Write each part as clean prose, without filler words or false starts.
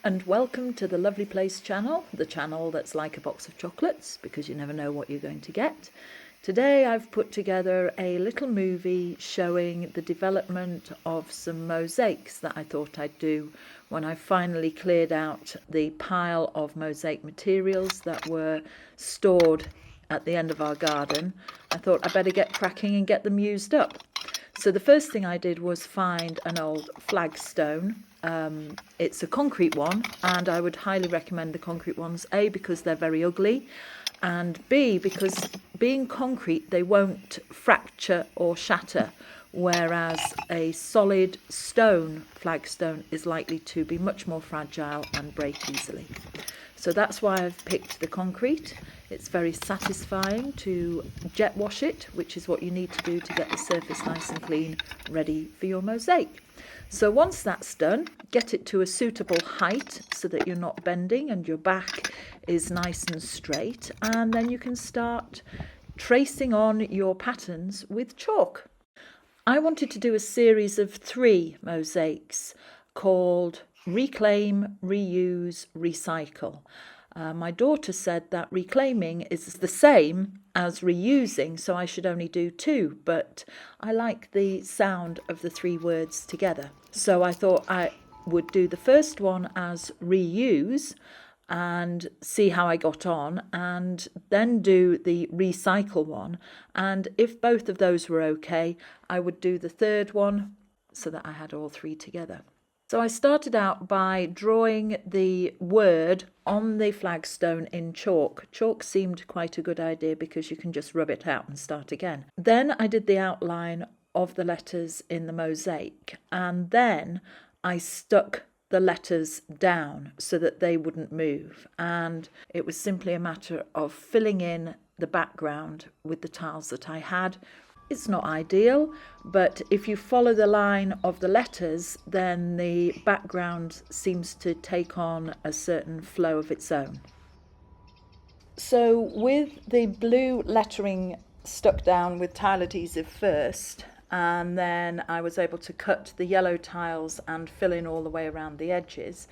And welcome to the Lovely Place channel, the channel that's like a box of chocolates because you never know what you're going to get. Today I've put together a little movie showing the development of some mosaics that I thought I'd do when I finally cleared out the pile of mosaic materials that were stored at the end of our garden. I thought I'd better get cracking and get them used up. So the first thing I did was find an old flagstone. It's a concrete one, and I would highly recommend the concrete ones, A, because they're very ugly, and B, because being concrete, they won't fracture or shatter, whereas a solid stone flagstone is likely to be much more fragile and break easily. So that's why I've picked the concrete. It's very satisfying to jet wash it, which is what you need to do to get the surface nice and clean, ready for your mosaic. So once that's done, get it to a suitable height so that you're not bending and your back is nice and straight, and then you can start tracing on your patterns with chalk. I wanted to do a series of 3 mosaics called Reclaim, Reuse, Recycle. My daughter said that reclaiming is the same as reusing, so I should only do 2, but I like the sound of the 3 words together. So I thought I would do the first one as reuse and see how I got on, and then do the recycle one, and if both of those were okay, I would do the third one so that I had all 3 together. So I started out by drawing the word on the flagstone in chalk. Chalk seemed quite a good idea because you can just rub it out and start again. Then I did the outline of the letters in the mosaic, and then I stuck the letters down so that they wouldn't move, and it was simply a matter of filling in the background with the tiles that I had. It's not ideal, but if you follow the line of the letters, then the background seems to take on a certain flow of its own. So with the blue lettering stuck down with tile adhesive first, and then I was able to cut the yellow tiles and fill in all the way around the edges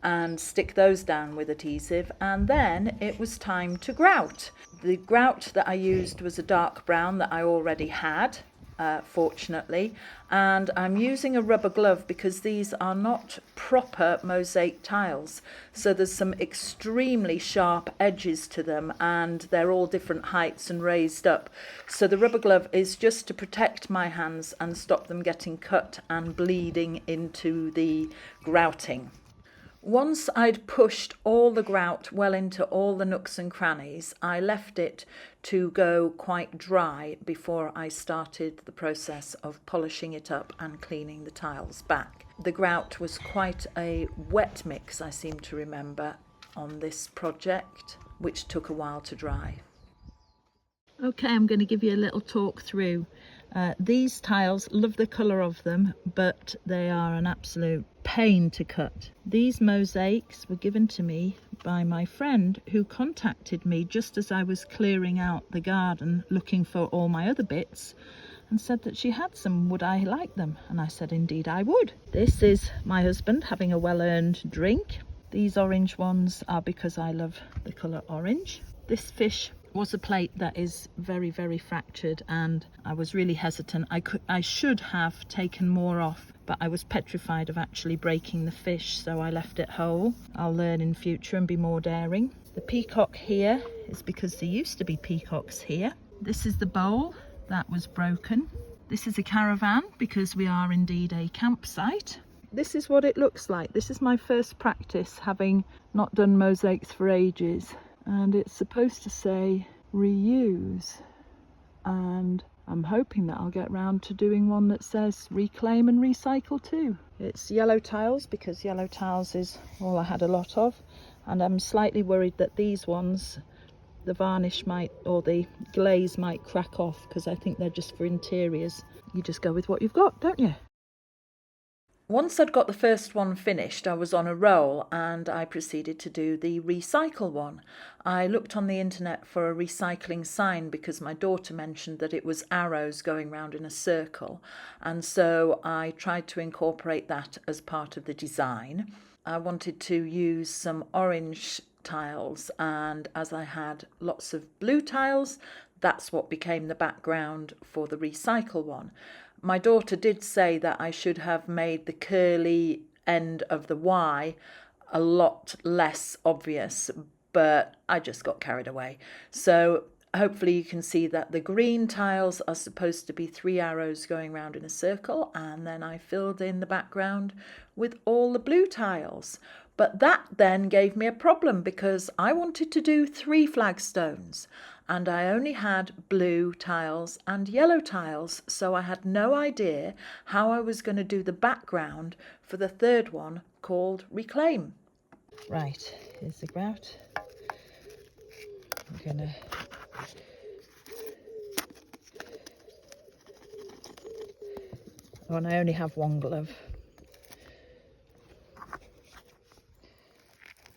and stick those down with adhesive, and then it was time to grout. The grout that I used was a dark brown that I already had, fortunately, and I'm using a rubber glove because these are not proper mosaic tiles, so there's some extremely sharp edges to them and they're all different heights and raised up, so the rubber glove is just to protect my hands and stop them getting cut and bleeding into the grouting. Once I'd pushed all the grout well into all the nooks and crannies, I left it to go quite dry before I started the process of polishing it up and cleaning the tiles back. The grout was quite a wet mix, I seem to remember, on this project, which took a while to dry. Okay, I'm going to give you a little talk through. These tiles, love the colour of them, but they are an absolute pain to cut. These mosaics were given to me by my friend, who contacted me just as I was clearing out the garden looking for all my other bits, and said that she had some. Would I like them? And I said indeed I would. This is my husband having a well-earned drink. These orange ones are because I love the colour orange. This fish was a plate that is very, very fractured, and I was really hesitant. I should have taken more off, but I was petrified of actually breaking the fish, so I left it whole. I'll learn in future and be more daring. The peacock here is because there used to be peacocks here. This is the bowl that was broken. This is a caravan because we are indeed a campsite. This is what it looks like. This is my first practice, having not done mosaics for ages. And it's supposed to say reuse, and I'm hoping that I'll get round to doing one that says reclaim and recycle too. It's yellow tiles because yellow tiles is all I had a lot of, and I'm slightly worried that these ones, the varnish might, or the glaze might crack off, because I think they're just for interiors. You just go with what you've got, don't you? Once I'd got the first one finished, I was on a roll and I proceeded to do the recycle one. I looked on the internet for a recycling sign because my daughter mentioned that it was arrows going round in a circle, and so I tried to incorporate that as part of the design. I wanted to use some orange tiles, and as I had lots of blue tiles, that's what became the background for the recycle one. My daughter did say that I should have made the curly end of the Y a lot less obvious, but I just got carried away. So hopefully you can see that the green tiles are supposed to be 3 arrows going round in a circle, and then I filled in the background with all the blue tiles. But that then gave me a problem because I wanted to do 3 flagstones and I only had blue tiles and yellow tiles, so I had no idea how I was going to do the background for the third one called Reclaim. Right, here's the grout. I'm gonna and I only have one glove.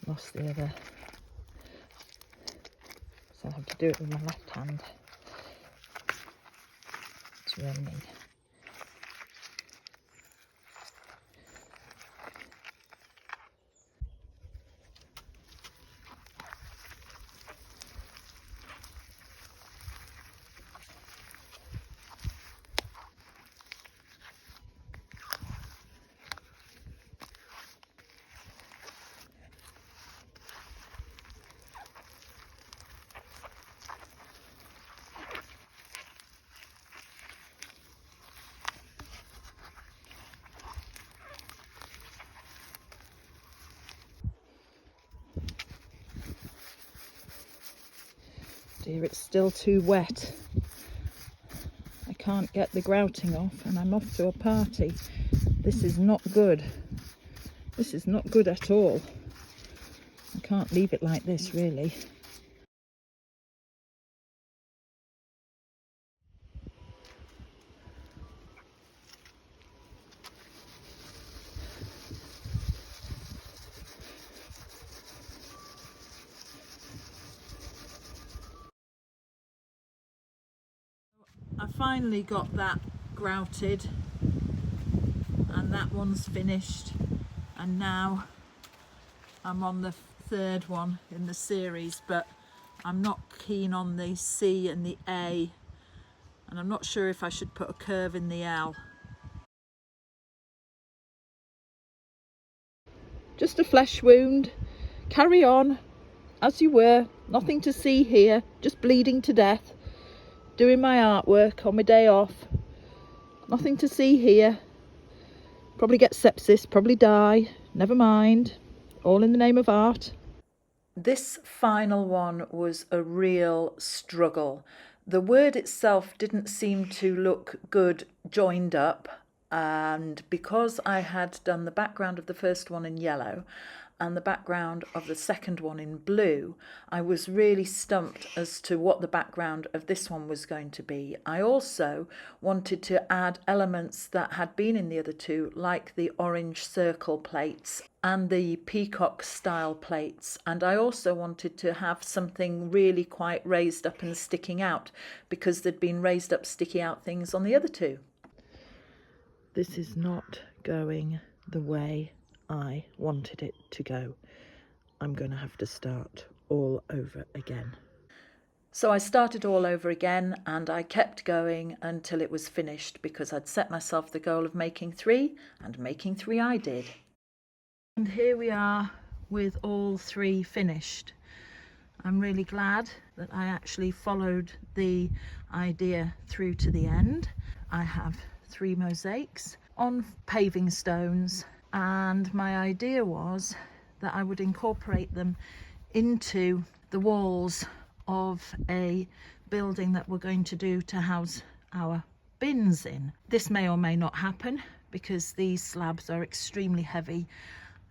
Lost the other. So I have to do it with my left hand. It's raining. Dear, it's still too wet. I can't get the grouting off and I'm off to a party. This is not good. This is not good at all. I can't leave it like this, really. I finally got that grouted and that one's finished, and now I'm on the third one in the series, but I'm not keen on the C and the A, and I'm not sure if I should put a curve in the L. Just a flesh wound. Carry on as you were. Nothing to see here. Just bleeding to death. Doing my artwork on my day off. Nothing to see here. Probably get sepsis, probably die. Never mind. All in the name of art. This final one was a real struggle. The word itself didn't seem to look good joined up, and because I had done the background of the first one in yellow and the background of the second one in blue, I was really stumped as to what the background of this one was going to be. I also wanted to add elements that had been in the other two, like the orange circle plates and the peacock style plates, and I also wanted to have something really quite raised up and sticking out because there'd been raised up sticky out things on the other two. This is not going the way I wanted it to go. I'm going to have to start all over again. So I started all over again and I kept going until it was finished because I'd set myself the goal of making 3, and making 3 I did. And here we are with all 3 finished. I'm really glad that I actually followed the idea through to the end. I have 3 mosaics on paving stones, and my idea was that I would incorporate them into the walls of a building that we're going to do to house our bins in. This may or may not happen because these slabs are extremely heavy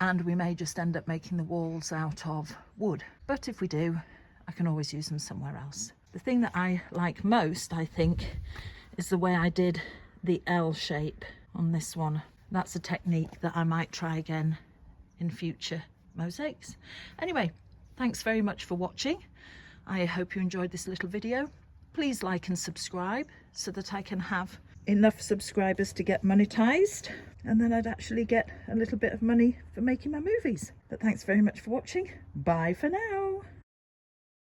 and we may just end up making the walls out of wood. But if we do, I can always use them somewhere else. The thing that I like most, I think, is the way I did the L shape on this one. that's a technique that I might try again in future mosaics. Anyway, thanks very much for watching. I hope you enjoyed this little video. Please like and subscribe so that I can have enough subscribers to get monetized, and then I'd actually get a little bit of money for making my movies. But thanks very much for watching. Bye for now.